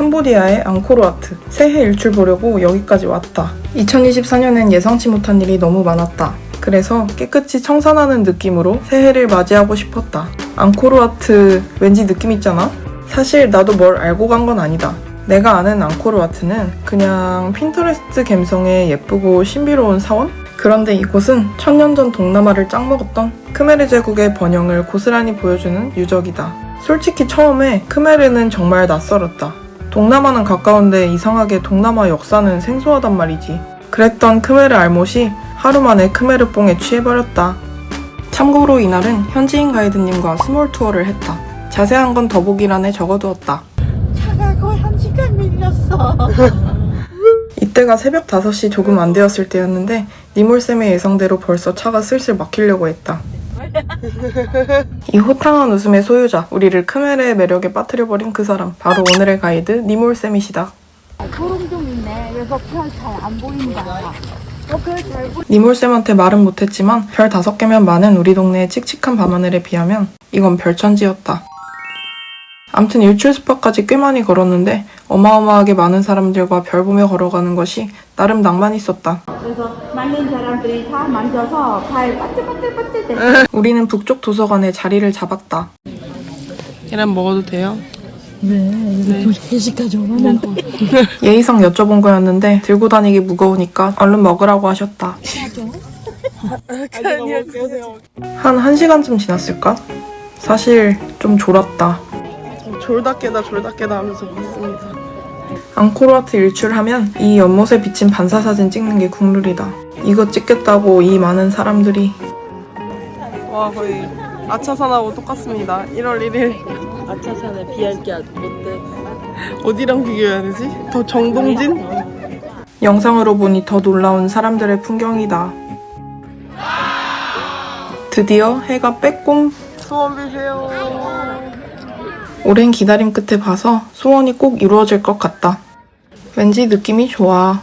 캄보디아의 앙코르와트 새해 일출 보려고 여기까지 왔다. 2024년엔 예상치 못한 일이 너무 많았다. 그래서 깨끗이 청산하는 느낌으로 새해를 맞이하고 싶었다. 앙코르와트 왠지 느낌 있잖아? 사실 나도 뭘 알고 간 건 아니다. 내가 아는 앙코르와트는 그냥 핀터레스트 감성의 예쁘고 신비로운 사원? 그런데 이곳은 천년 전 동남아를 짱먹었던 크메르 제국의 번영을 고스란히 보여주는 유적이다. 솔직히 처음에 크메르는 정말 낯설었다. 동남아는 가까운데 이상하게 동남아 역사는 생소하단 말이지. 그랬던 크메르 알못이 하루 만에 크메르 뽕에 취해버렸다. 참고로 이날은 현지인 가이드님과 스몰 투어를 했다. 자세한 건 더보기란에 적어두었다. 차가 거의 1시간 밀렸어. 이때가 새벽 5시 조금 안 되었을 때였는데 니몰쌤의 예상대로 벌써 차가 슬슬 막히려고 했다. 이 호탕한 웃음의 소유자, 우리를 크메르의 매력에 빠뜨려버린 그 사람, 바로 오늘의 가이드 니몰쌤이시다. 소름 좀 있네. 그래서 별 잘 안 보인다. 별 잘 보인다. 니몰쌤한테 말은 못했지만 별 5개면 많은 우리 동네의 칙칙한 밤하늘에 비하면 이건 별천지였다. 암튼 일출 스팟까지 꽤 많이 걸었는데 어마어마하게 많은 사람들과 별 보며 걸어가는 것이 나름 낭만 있었다. 그래서 많은 사람들이 다 만져서 발 빠뜨빠뜨빠뜨. 우리는 북쪽 도서관에 자리를 잡았다. 계란 먹어도 돼요? 네. 2개씩까지 오면 예의상 여쭤본 거였는데 들고 다니기 무거우니까 얼른 먹으라고 하셨다. 한 1시간쯤 지났을까? 사실 좀 졸았다. 졸다 깨다 하면서 봤습니다. 앙코르와트 일출하면 이 연못에 비친 반사사진 찍는 게 국룰이다. 이거 찍겠다고 이 많은 사람들이. 와, 거의 아차산하고 똑같습니다. 1월 1일. 아차산에 비할 게 못돼. 어디랑 비교해야 되지? 더 정동진? 영상으로 보니 더 놀라운 사람들의 풍경이다. 드디어 해가 빼꼼. 소원 비세요. 오랜 기다림 끝에 봐서 소원이 꼭 이루어질 것 같다. 왠지 느낌이 좋아.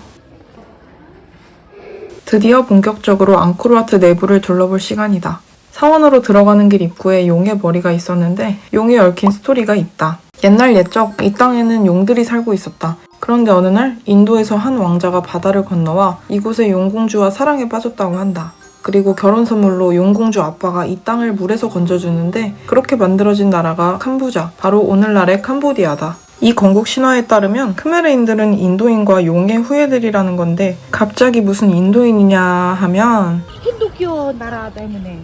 드디어 본격적으로 앙코르와트 내부를 둘러볼 시간이다. 사원으로 들어가는 길 입구에 용의 머리가 있었는데 용에 얽힌 스토리가 있다. 옛날 옛적 이 땅에는 용들이 살고 있었다. 그런데 어느 날 인도에서 한 왕자가 바다를 건너와 이곳의 용공주와 사랑에 빠졌다고 한다. 그리고 결혼 선물로 용공주 아빠가 이 땅을 물에서 건져주는데 그렇게 만들어진 나라가 캄보자, 바로 오늘날의 캄보디아다. 이 건국 신화에 따르면 크메르인들은 인도인과 용의 후예들이라는 건데 갑자기 무슨 인도인이냐 하면 힌두교 나라 때문에.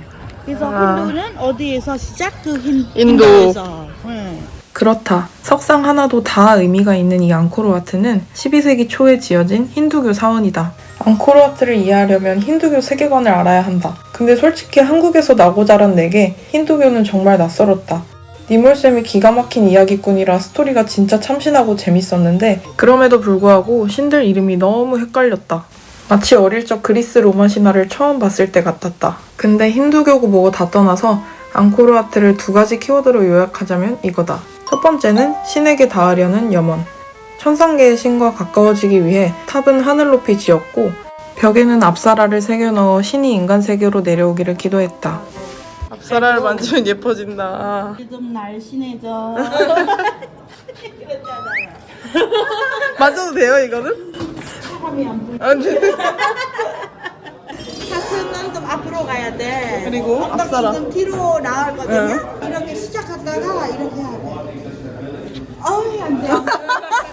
그래서 힌두는 어디에서 시작? 인도. 인도에서. 응. 그렇다. 석상 하나도 다 의미가 있는 이 앙코르와트는 12세기 초에 지어진 힌두교 사원이다. 앙코르와트를 이해하려면 힌두교 세계관을 알아야 한다. 근데 솔직히 한국에서 나고 자란 내게 힌두교는 정말 낯설었다. 니몰쌤이 기가 막힌 이야기꾼이라 스토리가 진짜 참신하고 재밌었는데 그럼에도 불구하고 신들 이름이 너무 헷갈렸다. 마치 어릴 적 그리스 로마 신화를 처음 봤을 때 같았다. 근데 힌두교고 뭐고 다 떠나서 앙코르와트를 2가지 키워드로 요약하자면 이거다. 첫 번째는 신에게 닿으려는 염원. 천상계의 신과 가까워지기 위해 탑은 하늘 높이 지었고 벽에는 앞사라를 새겨 넣어 신이 인간 세계로 내려오기를 기도했다. 앞사라를 만지면 예뻐진다. 좀 날씬해져. 만져도 돼요 이거는? 사람이 안 보여. 안 돼. 가슴은 좀 앞으로 가야 돼. 그리고 앞사라. 좀 뒤로 나왔거든요. 이렇게 시작하다가 이렇게 해야 돼. 안 돼.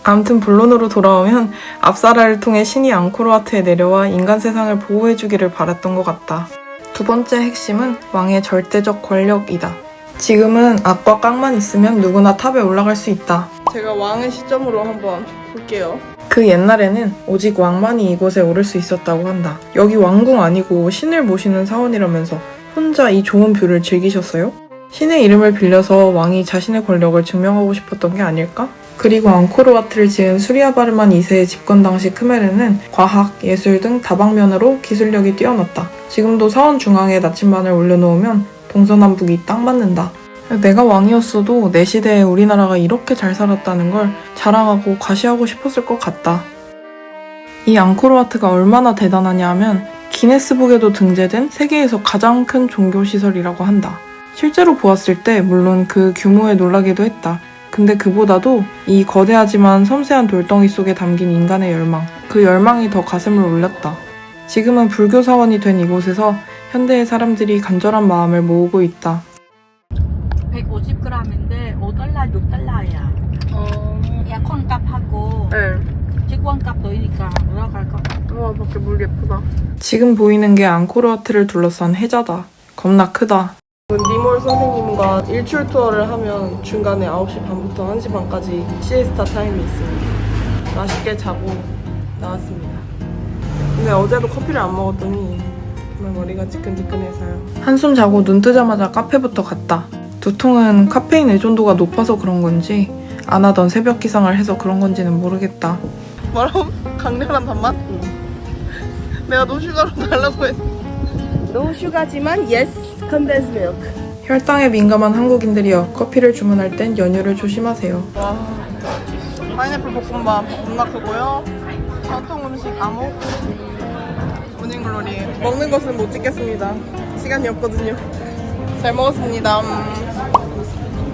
아무튼 본론으로 돌아오면 앞사라를 통해 신이 앙코르와트에 내려와 인간 세상을 보호해주기를 바랐던 것 같다. 두 번째 핵심은 왕의 절대적 권력이다. 지금은 악과 깡만 있으면 누구나 탑에 올라갈 수 있다. 제가 왕의 시점으로 한번 볼게요. 그 옛날에는 오직 왕만이 이곳에 오를 수 있었다고 한다. 여기 왕궁 아니고 신을 모시는 사원이라면서 혼자 이 좋은 뷰를 즐기셨어요? 신의 이름을 빌려서 왕이 자신의 권력을 증명하고 싶었던 게 아닐까? 그리고 앙코르와트를 지은 수리아바르만 2세의 집권 당시 크메르는 과학, 예술 등 다방면으로 기술력이 뛰어났다. 지금도 사원 중앙에 나침반을 올려놓으면 동서남북이 딱 맞는다. 내가 왕이었어도 내 시대에 우리나라가 이렇게 잘 살았다는 걸 자랑하고 과시하고 싶었을 것 같다. 이 앙코르와트가 얼마나 대단하냐 하면 기네스북에도 등재된 세계에서 가장 큰 종교시설이라고 한다. 실제로 보았을 때 물론 그 규모에 놀라기도 했다. 근데 그보다도 이 거대하지만 섬세한 돌덩이 속에 담긴 인간의 열망, 그 열망이 더 가슴을 울렸다. 지금은 불교 사원이 된 이곳에서 현대의 사람들이 간절한 마음을 모으고 있다. 150g인데 5달러, 6달러야. 에어컨 값하고 네. 직원 값 넣으니까 올라갈 것 같아. 와, 밖에 물 예쁘다. 지금 보이는 게 앙코르와트를 둘러싼 해자다. 겁나 크다. 니몰 선생님과 일출 투어를 하면 중간에 9시 반부터 1시 반까지 시에스타 타임이 있습니다. 맛있게 자고 나왔습니다. 근데 어제도 커피를 안 먹었더니 정말 머리가 지끈지끈해서요. 한숨 자고 눈 뜨자마자 카페부터 갔다. 두통은 카페인 의존도가 높아서 그런 건지 안 하던 새벽 기상을 해서 그런 건지는 모르겠다. 뭐라고? 강렬한 단맛? 내가 노슈가로 달라고 했어. No sugar지만 yes condensed milk. 혈당에 민감한 한국인들이여 커피를 주문할 땐 연유를 조심하세요. 와, 파인애플 볶음밥 겁나 크고요. 전통 음식 아목, 모닝글로리. 먹는 것은 못 찍겠습니다. 시간이 없거든요. 잘 먹었습니다.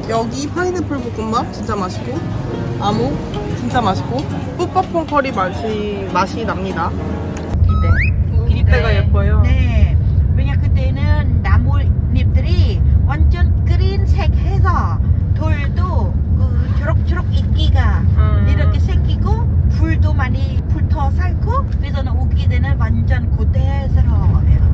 여기 파인애플 볶음밥 진짜 맛있고, 아목 진짜 맛있고, 뿌빠퐁 커리 맛이 납니다. 기대가 예뻐요. 네. 왜냐 그때는 나뭇잎들이 완전 그린색 해서 돌도 그 초록초록 이끼가 이렇게 생기고 불도 많이 붙어 살고 그래서는 우기 때는 완전 고대스러워요.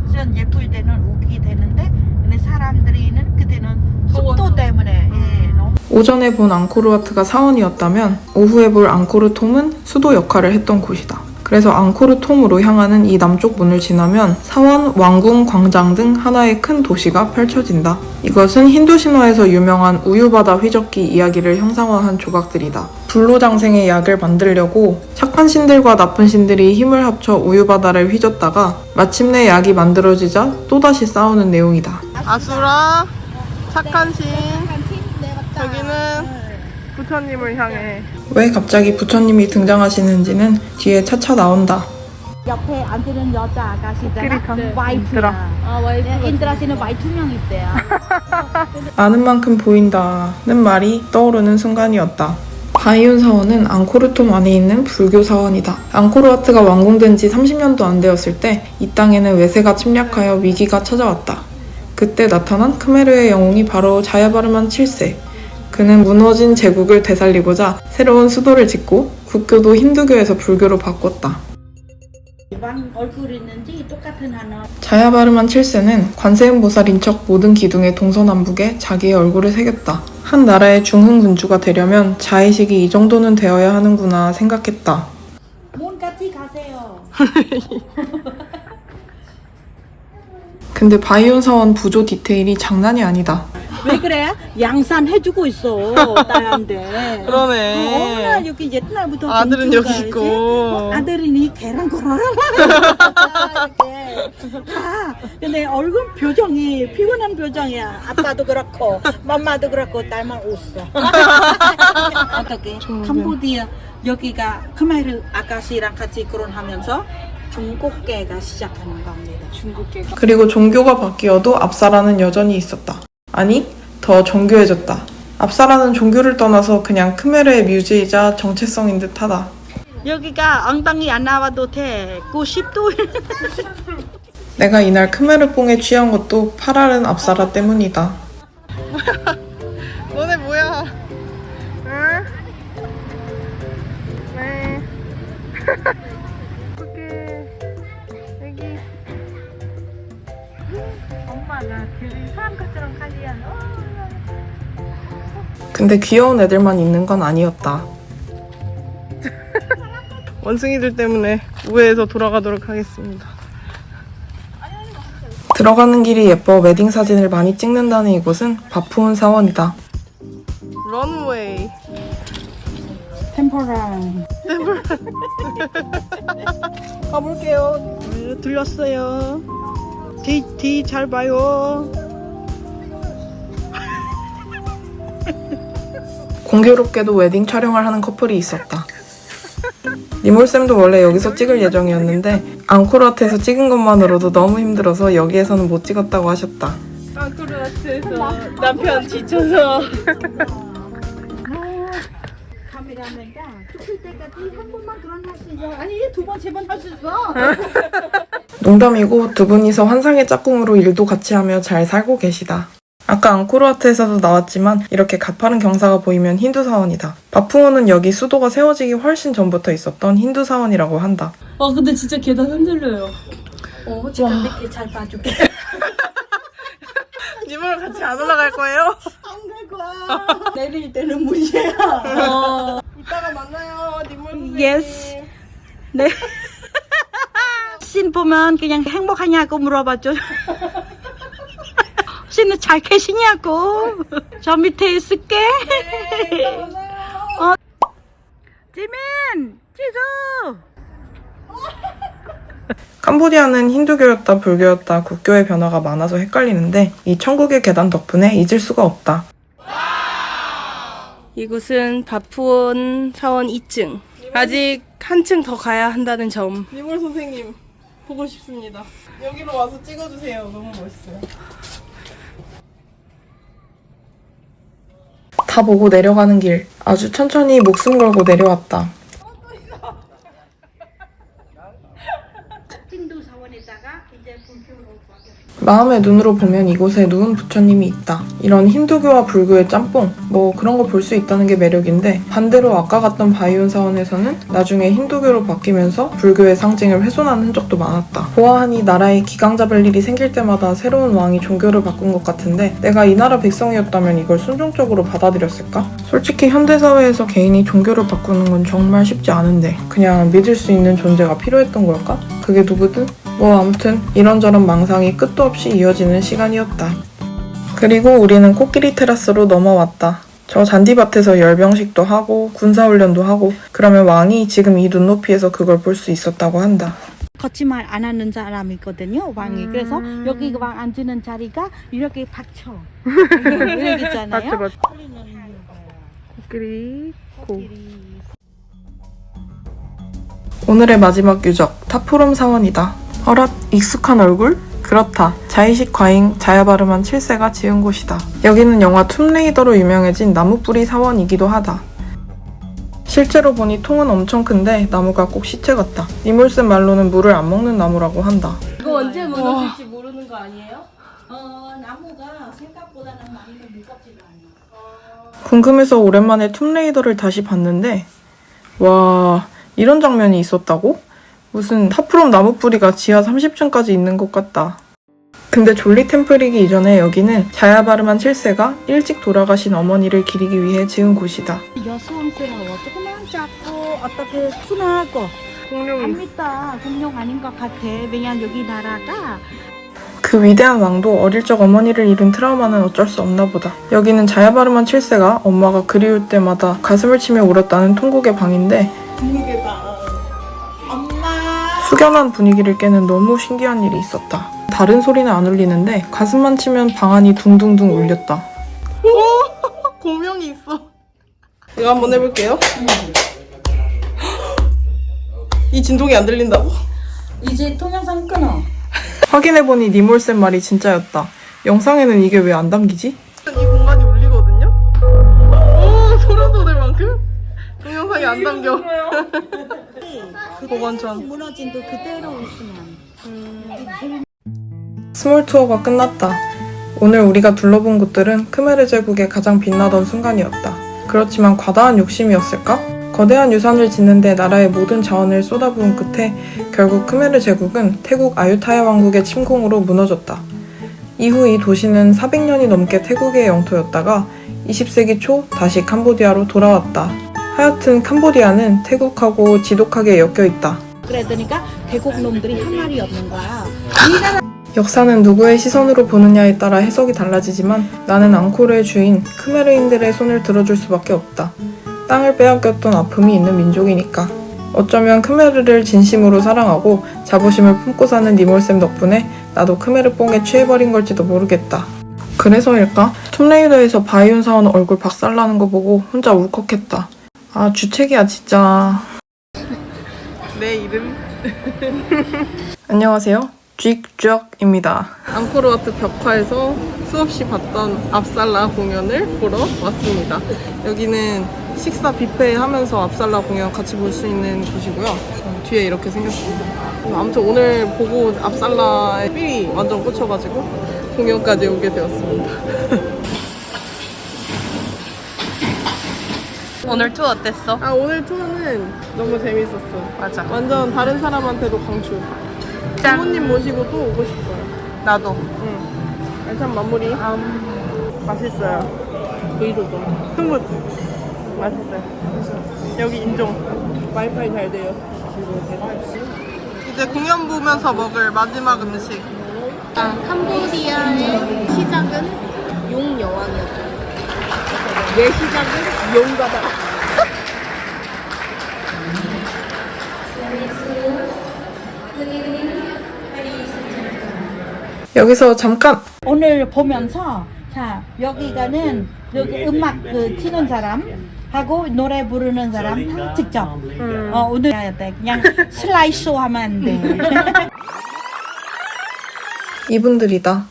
완전 예쁠 때는 우기 되는데 근데 사람들이는 그때는 습도 때문에 너무 오전에 본 앙코르와트가 사원이었다면 오후에 볼 앙코르톰은 수도 역할을 했던 곳이다. 그래서 앙코르톰으로 향하는 이 남쪽 문을 지나면 사원, 왕궁, 광장 등 하나의 큰 도시가 펼쳐진다. 이것은 힌두 신화에서 유명한 우유바다 휘젓기 이야기를 형상화한 조각들이다. 불로장생의 약을 만들려고 착한 신들과 나쁜 신들이 힘을 합쳐 우유바다를 휘젓다가 마침내 약이 만들어지자 또다시 싸우는 내용이다. 아수라, 착한 신, 저기는 부처님을 향해. 왜 갑자기 부처님이 등장하시는지는 뒤에 차차 나온다. 옆에 앉는 여자 아가씨잖아. 코끼리 와이프야. 인드라 씨는 와이프 명 있대요. 아는 만큼 보인다는 말이 떠오르는 순간이었다. 바이온 사원은 앙코르톰 안에 있는 불교 사원이다. 앙코르와트가 완공된 지 30년도 안 되었을 때 이 땅에는 외세가 침략하여 위기가 찾아왔다. 그때 나타난 크메르의 영웅이 바로 자야바르만 7세. 그는 무너진 제국을 되살리고자 새로운 수도를 짓고 국교도 힌두교에서 불교로 바꿨다. 왕 얼굴 있는지 똑같은 하나. 자야바르만 7세는 관세음보살인 척 모든 기둥의 동서남북에 자기의 얼굴을 새겼다. 한 나라의 중흥군주가 되려면 자의식이 이 정도는 되어야 하는구나 생각했다. 문 같이 가세요. 근데 바이온 사원 부조 디테일이 장난이 아니다. 왜 그래? 양산 해주고 있어 딸한테. 그러네. 나 여기 옛날부터 아들은 공주가 여기 있고. 이제, 아들이니 계란 걸어라. 이렇게 다. 근데 얼굴 표정이 피곤한 표정이야. 아빠도 그렇고, 맘마도 그렇고, 딸만 웃어. 어떻게? 캄보디아 여기가 khmer 아가씨랑 같이 결혼하면서 중국계가 시작하는 겁니다. 중국계가. 그리고 종교가 바뀌어도 압사라는 여전히 있었다. 아니, 더 정교해졌다. 압사라는 종교를 떠나서 그냥 크메르의 뮤즈이자 정체성인 듯하다. 여기가 엉덩이 안 나와도 돼. 90도. 내가 이날 크메르 뽕에 취한 것도 파랄은 압사라 때문이다. 너네 뭐야? 응? 네. 어떡해. 여기. 엄마가 사람 것처럼 가지야. 근데 귀여운 애들만 있는 건 아니었다. 원숭이들 때문에 우회해서 돌아가도록 하겠습니다. 들어가는 길이 예뻐 웨딩 사진을 많이 찍는다는 이곳은 바푸운 사원이다. 런웨이. 템포랑. 가볼게요. 들렸어요. 뒤 잘 봐요. 공교롭게도 웨딩 촬영을 하는 커플이 있었다. 니몰쌤도 원래 여기서 찍을 예정이었는데 앙코르와트에서 찍은 것만으로도 너무 힘들어서 여기에서는 못 찍었다고 하셨다. 앙코르와트에서 남편 지쳐서 잘하는다. 죽을 때까지 한 번만 그런 할 수 있어. 아니 두 번, 세 번 할 수 있어. 농담이고 두 분이서 환상의 짝꿍으로 일도 같이 하며 잘 살고 계시다. 아까 앙코르와트에서도 나왔지만 이렇게 가파른 경사가 보이면 힌두 사원이다. 바풍호는 여기 수도가 세워지기 훨씬 전부터 있었던 힌두 사원이라고 한다. 근데 진짜 계단 흔들려요. 지금 밑에 잘 봐줄게. 님이랑 같이 안 올라갈 거예요? 안 갈 거야. 내릴 때는 무시야. 이따가 만나요, 님물 선생님. Yes. 네. 신 보면 그냥 행복하냐고 물어봤죠. 신은 잘 계시냐고. 저 밑에 있을게. 지민, 지수. 캄보디아는 힌두교였다 불교였다 국교의 변화가 많아서 헷갈리는데 이 천국의 계단 덕분에 잊을 수가 없다. 이곳은 바푸온 사원 2층. 아직 한층 더 가야 한다는 점. 니몰 선생님 보고 싶습니다. 여기로 와서 찍어주세요. 너무 멋있어요. 다 보고 내려가는 길 아주 천천히 목숨 걸고 내려왔다. 힌두 사원에다가 이제 불교로 바뀌었어. 마음의 눈으로 보면 이곳에 누운 부처님이 있다. 이런 힌두교와 불교의 짬뽕 뭐 그런 거 볼 수 있다는 게 매력인데 반대로 아까 갔던 바이온 사원에서는 나중에 힌두교로 바뀌면서 불교의 상징을 훼손한 흔적도 많았다. 보아하니 나라에 기강 잡을 일이 생길 때마다 새로운 왕이 종교를 바꾼 것 같은데 내가 이 나라 백성이었다면 이걸 순종적으로 받아들였을까? 솔직히 현대사회에서 개인이 종교를 바꾸는 건 정말 쉽지 않은데 그냥 믿을 수 있는 존재가 필요했던 걸까? 그게 누구든? 뭐 아무튼 이런저런 망상이 끝도 없이 이어지는 시간이었다. 그리고 우리는 코끼리 테라스로 넘어왔다. 저 잔디밭에서 열병식도 하고 군사훈련도 하고 그러면 왕이 지금 이 눈높이에서 그걸 볼 수 있었다고 한다. 거짓말 안 하는 사람이거든요, 왕이. 그래서 여기 왕 앉는 자리가 이렇게 받쳐. 이렇게 있잖아요. 코끼리 오늘의 마지막 유적 타푸롬 사원이다. 어랏 익숙한 얼굴? 그렇다. 자의식 과잉 자야바르만 7세가 지은 곳이다. 여기는 영화 툼레이더로 유명해진 나무뿌리 사원이기도 하다. 실제로 보니 통은 엄청 큰데 나무가 꼭 시체 같다. 니몰슨 말로는 물을 안 먹는 나무라고 한다. 이거 언제 무너질지 모르는 거 아니에요? 나무가 생각보다는 많이 무겁지가 않아. 궁금해서 오랜만에 툼레이더를 다시 봤는데 와 이런 장면이 있었다고? 무슨 타프롬 나무뿌리가 지하 30층까지 있는 것 같다. 근데 졸리 템플이기 이전에 여기는 자야바르만 7세가 일찍 돌아가신 어머니를 기리기 위해 지은 곳이다. 여수원스러워. 조그만 작고 어떻게 순하고 안 믿다. 공룡 아닌 것 같아. 왜냐면 여기 나라가 그 위대한 왕도 어릴 적 어머니를 잃은 트라우마는 어쩔 수 없나 보다. 여기는 자야바르만 7세가 엄마가 그리울 때마다 가슴을 치며 울었다는 통곡의 방인데 숙연한 분위기를 깨는 너무 신기한 일이 있었다. 다른 소리는 안 울리는데 가슴만 치면 방 안이 둥둥둥 울렸다. 오! 고명이 있어. 이거 한번 해볼게요. 이 진동이 안 들린다고? 이제 동영상 끊어. 확인해보니 니몰쌤 말이 진짜였다. 영상에는 이게 왜 안 담기지? 이 공간이 울리거든요? 오! 소름 돋을 만큼? 동영상이 안 담겨. 보관전. 무너진 거 그대로 있으면. 스몰 투어가 끝났다. 오늘 우리가 둘러본 곳들은 크메르 제국의 가장 빛나던 순간이었다. 그렇지만 과다한 욕심이었을까? 거대한 유산을 짓는데 나라의 모든 자원을 쏟아부은 끝에 결국 크메르 제국은 태국 아유타야 왕국의 침공으로 무너졌다. 이후 이 도시는 400년이 넘게 태국의 영토였다가 20세기 초 다시 캄보디아로 돌아왔다. 하여튼 캄보디아는 태국하고 지독하게 엮여있다. 그러니까 태국 놈들이 한 말이 없는 거야. 역사는 누구의 시선으로 보느냐에 따라 해석이 달라지지만 나는 앙코르의 주인 크메르인들의 손을 들어줄 수밖에 없다. 땅을 빼앗겼던 아픔이 있는 민족이니까. 어쩌면 크메르를 진심으로 사랑하고 자부심을 품고 사는 니몰쌤 덕분에 나도 크메르 뽕에 취해버린 걸지도 모르겠다. 그래서일까? 툼레이더에서 바이온 사원 얼굴 박살나는 거 보고 혼자 울컥했다. 아 주책이야 진짜. 내 이름? 안녕하세요. 쥐쥐입니다. 앙코르와트 벽화에서 수없이 봤던 압살라 공연을 보러 왔습니다. 여기는 식사 뷔페 하면서 압살라 공연 같이 볼 수 있는 곳이고요. 뒤에 이렇게 생겼습니다. 아무튼 오늘 보고 압살라의 삘이 완전 꽂혀가지고 공연까지 오게 되었습니다. 오늘 투어 어땠어? 아, 오늘 투어는 너무 재밌었어. 맞아. 완전 다른 사람한테도 강추. 짠. 부모님 모시고 또 오고 싶어요. 나도. 응. 일단 마무리. 맛있어요. 브이로그. 스무드. 맛있어요. 여기 인종. 와이파이 잘 돼요. 이제 공연 보면서 먹을 마지막 음식. 캄보디아의 시작은 용 여왕이었죠. 내 시작은 용가다. 여기서 잠깐. 오늘 보면서 자 여기가는 여기 음악 그 치는 사람 하고 노래 부르는 사람 다 직접 오늘 해야 돼. 그냥 슬라이드쇼 하면 안 돼. 이분들이다.